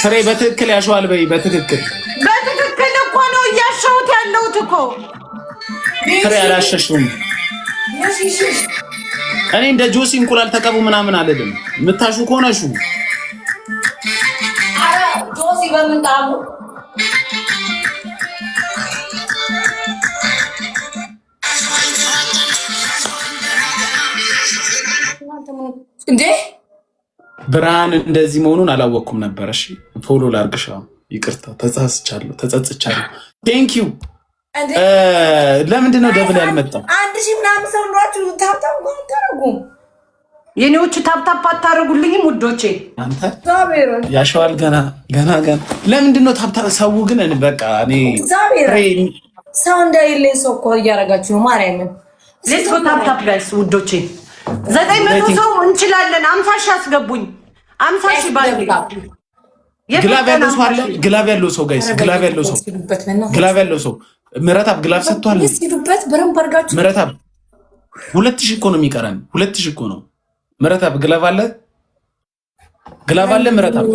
ፍሬ በትክክል ያሸዋል በይ። በትክክል እኮ ነው እያሸሁት ያለሁት እኮ። ፍሬ አላሸሽም። እኔ እንደ ጆሲ እንቁላል ተቀቡ ምናምን አልልም። የምታሹ ከሆነ ሹ። አረ ጆሲ በምንጣሙ እንዴ ብርሃን እንደዚህ መሆኑን አላወቅኩም ነበር። እሺ ፎሎ ላርግሻ። ይቅርታ ተጸጽቻለሁ። ቴንክ ዩ። ለምንድን ነው ደብል ያልመጣው? 1000 ምናምን ሰው ኖራችሁ ታብታብ ታረጉ። የኔዎቹ ታብታብ አታረጉልኝም ውዶቼ? አንተ ያሸዋል ገና። ለምንድን ነው ታብታብ? ሰው ግን በቃ እኔ ሰው እንደሌለኝ ሰው እኮ እያደረጋችሁ ነው። ማርያምን ሌትስ ጎ ታብታብ ጋይስ ውዶቼ። 900 ሰው እንችላለን። 50 ሺህ አስገቡኝ። 50 ሺህ ባል ግላብ ያለው ሰው አለ። ግላብ ያለው ሰው ጋይስ፣ ግላብ ያለው ሰው ምረታብ ግላብ ሰጥቷል። ሲዱበት በረም አድርጋችሁ ምረታብ 2000 እኮ ነው የሚቀረን። 2000 እኮ ነው። ምረታብ ግላብ አለ። ምረታብ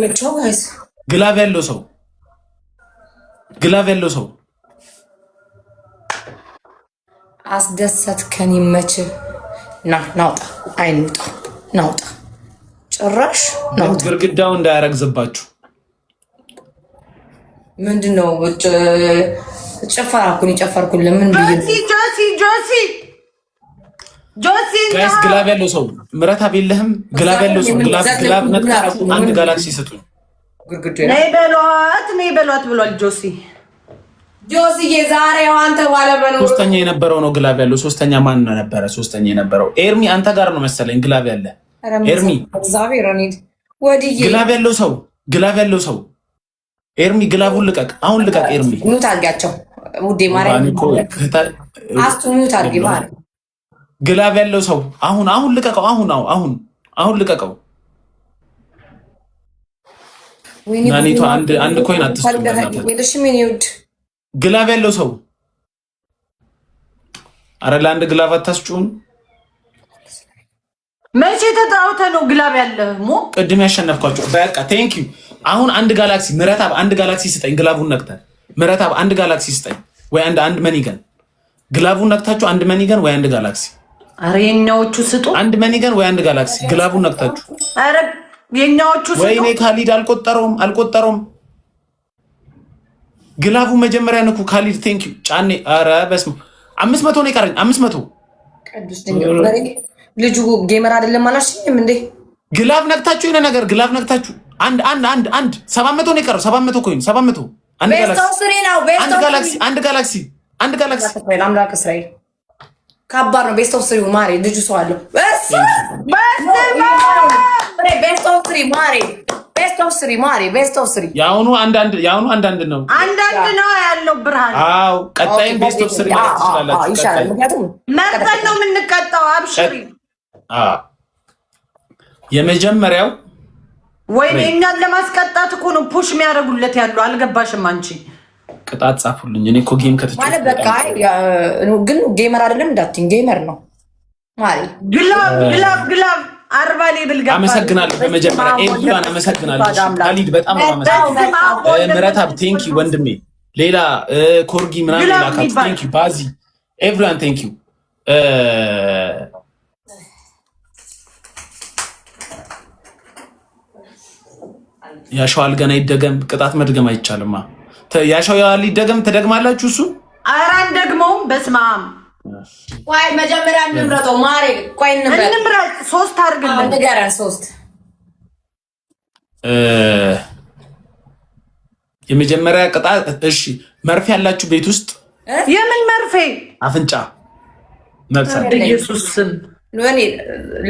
ግላብ ያለው ሰው አስደሰትከን። ይመችህ። ናውጣ አይንውጣ ናውጣ ጭራሽ ናውጣ። ግርግዳው እንዳያረግዝባችሁ። ምንድነው? ጨፈራኩኝ ለምን ጆሲ ጋይስ ግላብ ያለው ሰው ምረታብ የለህም። ግላብ ያለው ሰው ግላብ ነጥቃ አንድ ጋላክሲ ስጡኝ። ነይ በሏት ብሏል ጆሲ። ጆሲዬ ዛሬ አንተ ባለ በለው። ሶስተኛ የነበረው ነው ግላብ ያለው። ሶስተኛ ማን ነበረ? ሶስተኛ የነበረው ኤርሚ አንተ ጋር ነው መሰለኝ። ግላብ ያለ ኤርሚ ግላብ ያለው ሰው ኤርሚ ግላቡን ልቀቅ፣ አሁን ልቀቅ። ኤርሚ ኑት አድርጋቸው ውዴ ማርያም አስቱ ኑት አድርጊ ማለት ግላብ ያለው ሰው አሁን ልቀቀው። አሁን ልቀቀው። ናኒቷ አንድ ኮይን አትስጡ። ግላብ ያለው ሰው አረ ለአንድ ግላብ አታስጩን። መቼ ተጣውተ ነው ግላብ ያለ ሞ ቅድም ያሸነፍኳቸው። በቃ ቴንክ ዩ። አሁን አንድ ጋላክሲ ምረታብ አንድ ጋላክሲ ስጠኝ። ግላቡን ነክተህ ምረታብ አንድ ጋላክሲ ስጠኝ ወይ አንድ መኒገን። ግላቡን ነክታችሁ አንድ መኒገን ወይ አንድ ጋላክሲ። አረ የኛዎቹ ስጡ። አንድ መኒገን ወይ አንድ ጋላክሲ። ግላቡን ነክታችሁ አረ የኛዎቹ ስጡ። ወይኔ ካሊድ አልቆጠረውም። ግላቡ መጀመሪያ ንኩ። ካሊድ ቴንክ ዩ ጫኔ። አረ በስመ 500 ነው የቀረኝ። 500 ቅዱስ ድንጋይ ልጁ ጌመር አይደለም አላልሽኝም እንዴ? ግላብ ነክታችሁ የሆነ ነገር ግላብ ነክታችሁ አንድ 700 ነው የቀረው። 700 ኮይን 700 አንድ ጋላክሲ አምላክ እስራኤል ከባድ ነው። ቤስት ኦፍ 3 ማሪ ልጁ ሰው አለው። ቤስት ኦፍ 3 ማሪ ቤስት ኦፍ 3 ያውኑ አንዳንድ ነው ያለው ብርሃን። አዎ ቀጣይም ቤስት ኦፍ 3 ማለት ትችላላችሁ። ይሻላል ምክንያቱም መርጠን ነው የምንቀጣው። አብሽሪ። የመጀመሪያው ወይ እኛን ለማስቀጣት እኮ ነው ፑሽ የሚያደርጉለት ያለው። አልገባሽም አንቺ? ቅጣት ጻፉልኝ። እኔ እኮ ጌም ከተጫወተ ማለት በቃ ግን ጌመር አይደለም እንዳትኝ፣ ጌመር ነው ማለት ግላብ 40 ሌብል ገባ። አመሰግናለሁ። በመጀመሪያ ኤቭሪዋን አመሰግናለሁ። ካሊድ በጣም አመሰግናለሁ። ምረታብ ቴንክ ዩ ወንድሜ። ሌላ ኮርጊ ምናምን ላካት ቴንክ ዩ። ባዚ ኤቭሪዋን ቴንክ ዩ። ያሸዋል ገና ይደገም። ቅጣት መድገም አይቻልማ። ያሸዋል ይደገም። ትደግማላችሁ እሱ አራን ደግሞ በስማም ቆይ መጀመሪያ እንምረጠው። ማሬ ቆይ እንምረጥ። 3 አድርግልን። ንገረን 3 የመጀመሪያ ቅጣት። እሺ መርፌ ያላችሁ ቤት ውስጥ የምን መርፌ? አፍንጫ ነክሳት። ኢየሱስ ስም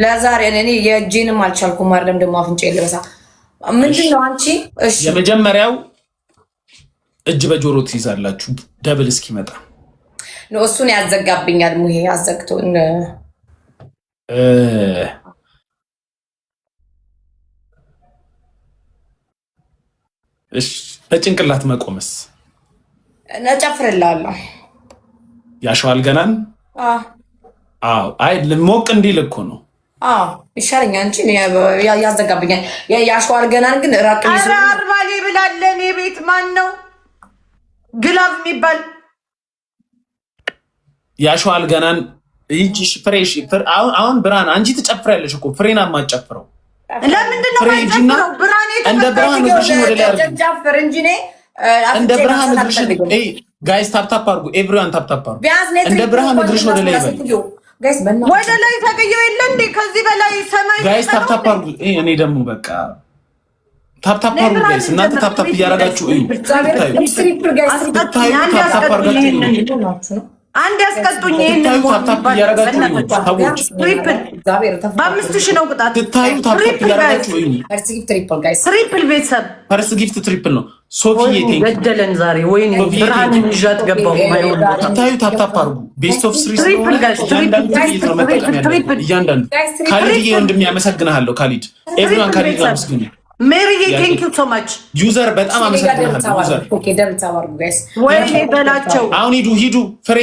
ለዛሬ እኔ የእጄንም አልቻልኩም። አይደለም ደግሞ አፍንጫ የለበሳ ምንድነው አንቺ? እሺ የመጀመሪያው እጅ በጆሮ ትይዛላችሁ ደብል እስኪመጣ ነው። እሱን ያዘጋብኛል። ሙሄ ያዘግቶ እሺ በጭንቅላት መቆመስ? ነጨፍርላለሁ። ያሸዋል ገናን? አዎ አይ ሞቅ እንዲል እኮ ነው። ይሻለኛል እንጂ ያዘጋብኛል። የአሸዋል ገናን ግን ራቅ ኧረ አርባሌ ብላለን። የቤት ማን ነው ግላብ የሚባል የአሸዋል ገናን ይቺ ፍሬሽ አሁን ብርሃን አንቺ ትጨፍሪያለሽ እኮ ፍሬና ማጨፍረው ለምንድን ነው የማይጨፍረው? ብርሃን እንደ ብርሃን እግርሽን ወደ ላይ አድርጊ። ጨፍር እንጂ እንደ ብርሃን እግርሽን ጋይስ ታፕታፕ አድርጉ። ኤቭሪዋን ታፕታፕ አድርጉ። እንደ ብርሃን እግርሽ ወደ ላይ ይበል። ወደ ላይ ተቀየው የለ እንዴ? ከዚህ በላይ ሰማይ ጋይስ ታፕታፕ አድርጉ። እኔ ደግሞ በቃ ታፕታፕ አድርጉ ጋይስ። እናንተ ታፕታፕ እያደረጋችሁ እዩ። አንድ ያስቀጡኝ። ይሄንን ታፕታፕ እያደረጋችሁ እዩ። ታውቁ በ5000 ነው ቅጣት። ትታዩ ታፕታፕ እያደረጋችሁ እዩ። ትሪፕል ቤተሰብ ፈርስ ጊፍት ትሪፕል ነው። ሶፊዬ ቴንክ ገደለን ዛሬ። ወይኔ ብርሃን ይዣት ገባው። ማይወድ ትታዩ ታፕታፕ አድርጉ። ቤስት ኦፍ 3 እያንዳንዱ ካሊድ ወንድሜ ያመሰግናለሁ። ካሊድ ኤቭሪዋን ካሊድ አመስግኑ። ሜሪዬ ቴንክ ዩ ሶ ማች ዩዘር በጣም አመሰግናለሁ። ዩዘር ወይኔ በላቸው። አሁን ሂዱ ፍሬ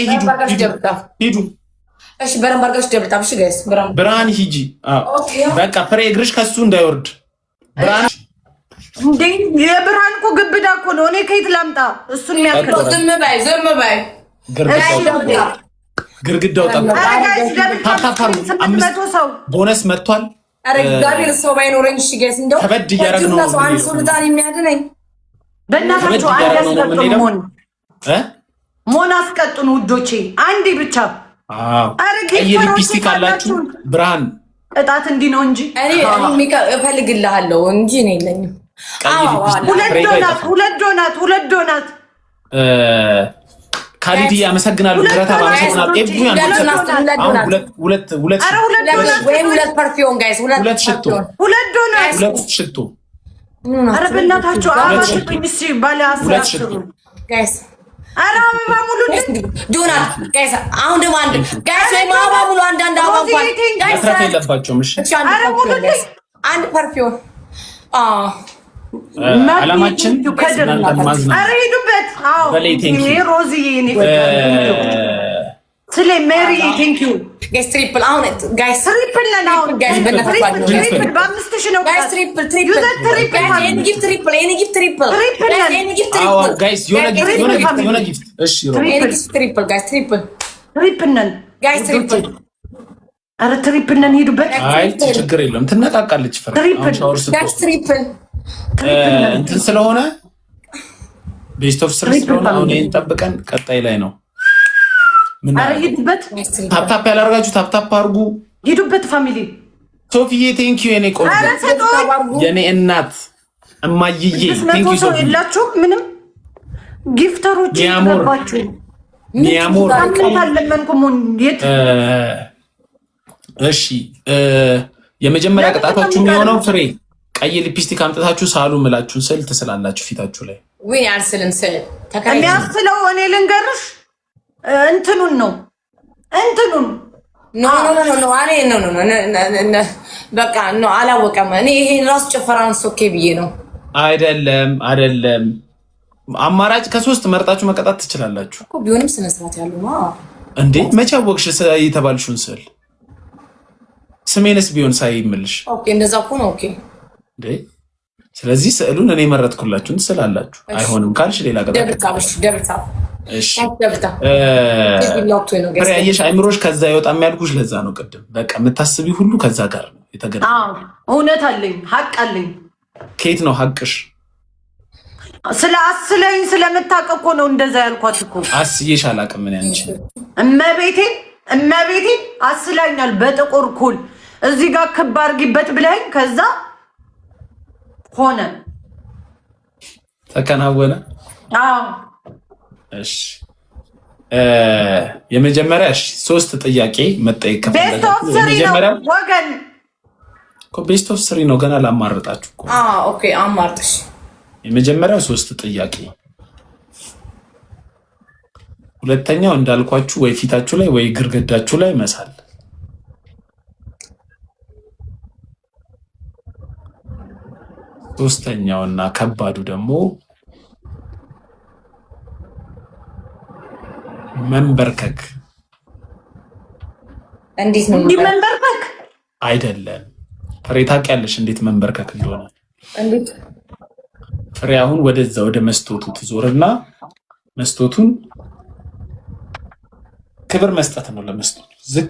ሂዱ። እሺ በረም ባርጋሽ ደብልታ። እሺ ጋይስ ብርሃን ሂጂ። በቃ ፍሬ እግርሽ ከሱ እንዳይወርድ። ብርሃን እንዴ የብርሃን እኮ ግብዳ እኮ ነው። እኔ ከየት ላምጣ እሱን የሚያክል? ዝም በይ ግርግዳው ጠብ። ቦነስ መጥቷል። አረ እግዚአብሔር ሰው ባይኖረኝ እሺ ጋይስ እንደው ከበድ እያደረግን ነው። አንድ ሱልጣን የሚያድነኝ በእናታችሁ አንድ ያስቀጡን። ሞን አስቀጡን ውዶቼ፣ አንዴ ብቻ። አረ ሊፕስቲክ አላችሁ ብርሃን ቅጣት እንዲህ ነው እንጂ እኔ እፈልግልሃለሁ እንጂ እኔ የለኝም። ሁለት ዶናት ካሊድ አመሰግናለሁ። ብረታ አመሰግናለሁ። ኤቭሪዋን ሁለት ፐርፊውም ጋይስ፣ ሁለት ሽቶ ኧረ በእናታችሁ አባሽኝ እሺ ባለ አስራችሁ ጋይስ። ኧረ አበባ ሙሉ ዶናት ጋይስ። አሁን ደግሞ አንድ ጋይስ ወይ አበባ ሙሉ አንድ አበባ እንኳን ጋይስ መስራት የለባቸውም። እሺ ኧረ ሙሉ አንድ ፐርፊውም አላማችን እናንተን ማዝናናት። ኧረ ሂዱበት። አዎ ሮዚዬ እኔ ስለ ሜሪ ቴንክ ዩ ጋይስ። ትሪፕል አሁን ጋይስ ትሪፕል ነው ጋይስ። ትሪፕል በ5000 ነው ጋይስ። ትሪፕል ኤኒ ጊፍት ትሪፕል ጋይስ። የሆነ ጊፍት እሺ ትሪፕል ጋይስ። ትሪፕል ነን ጋይስ። ትሪፕል ኧረ ትሪፕል ነን ሂዱበት። አይ ችግር የለውም ትነቃቃለች። ጋይስ ትሪፕል እንትን ስለሆነ ቤስት ኦፍ 3 ስለሆነ አሁን ይሄን ጠብቀን ቀጣይ ላይ ነው። ታፕታፕ ያላረጋችሁ ታፕታፕ አድርጉ። ሂዱበት ፋሚሊ። ሶፊዬ ቴንክ ዩ የኔ ቆንጆ የኔ እናት እማይዬ ቴንክ ዩ ሶፊ። የላችሁም ምንም ጊፍተሮች ይገባችሁ። ሚያሞር እሺ የመጀመሪያ ቅጣታችሁ የሚሆነው ፍሬ ቀይ ሊፕስቲክ አምጥታችሁ ሳሉ ምላችሁን ስዕል ትስላላችሁ ፊታችሁ ላይ። ወይ አልስልም ስዕል የሚያስለው እኔ ልንገርሽ እንትኑን ነው በቃ ነው አላወቀም። እኔ ይሄን ራስ ጭፈራን ሶኬ ብዬ ነው። አይደለም አማራጭ ከሶስት መርጣችሁ መቀጣት ትችላላችሁ እኮ ቢሆንም ስነ ስርዓት ያለው ነው እንዴ። መቼ አወቅሽ የተባልሽውን ስዕል? ስሜንስ ቢሆን ሳይምልሽ ኦኬ እንደዛ እኮ ነው ኦኬ እንዴ። ስለዚህ ስዕሉን እኔ መረጥኩላችሁን ትስላላችሁ። አይሆንም ካልሽ ሌላ ደብታ እሺ ያየሽ አይምሮሽ ከዛ ይወጣም ያልኩሽ ለዛ ነው። ቅድም በቃ የምታስቢ ሁሉ ከዛ ጋር ነው የተገናኘው። እውነት አለኝ ሀቅ አለኝ። ከየት ነው ሀቅሽ? ስለ አስለኝ ስለምታውቅ እኮ ነው እንደዛ ያልኳት እኮ። አስዬሽ አላውቅም ምን ያንቺ እመቤቴ አስላኛል በጥቁር ኩል እዚህ ጋር ክብ አድርጊበት ብለኸኝ ከዛ ሆነ ተከናወነ። አዎ እሺ የመጀመሪያ እሺ 3 ጥያቄ መጠየቅ ከፈለጋችሁ የመጀመሪያ ወገን ቤስት ኦፍ 3 ነው። ገና ላማርጣችሁ እኮ ኦኬ አማርጥሽ። የመጀመሪያው 3 ጥያቄ፣ ሁለተኛው እንዳልኳችሁ ወይ ፊታችሁ ላይ ወይ ግርግዳችሁ ላይ መሳል፣ ሶስተኛውና ከባዱ ደግሞ መንበርከክ። እንዴት ነው መንበርከክ? አይደለም ፍሬ ታውቂያለሽ እንዴት መንበርከክ እንደሆነ። እንዴት ፍሬ አሁን ወደዛ ወደ መስቶቱ ትዞርና መስቶቱን ክብር መስጠት ነው ለመስቶቱ ዝቅ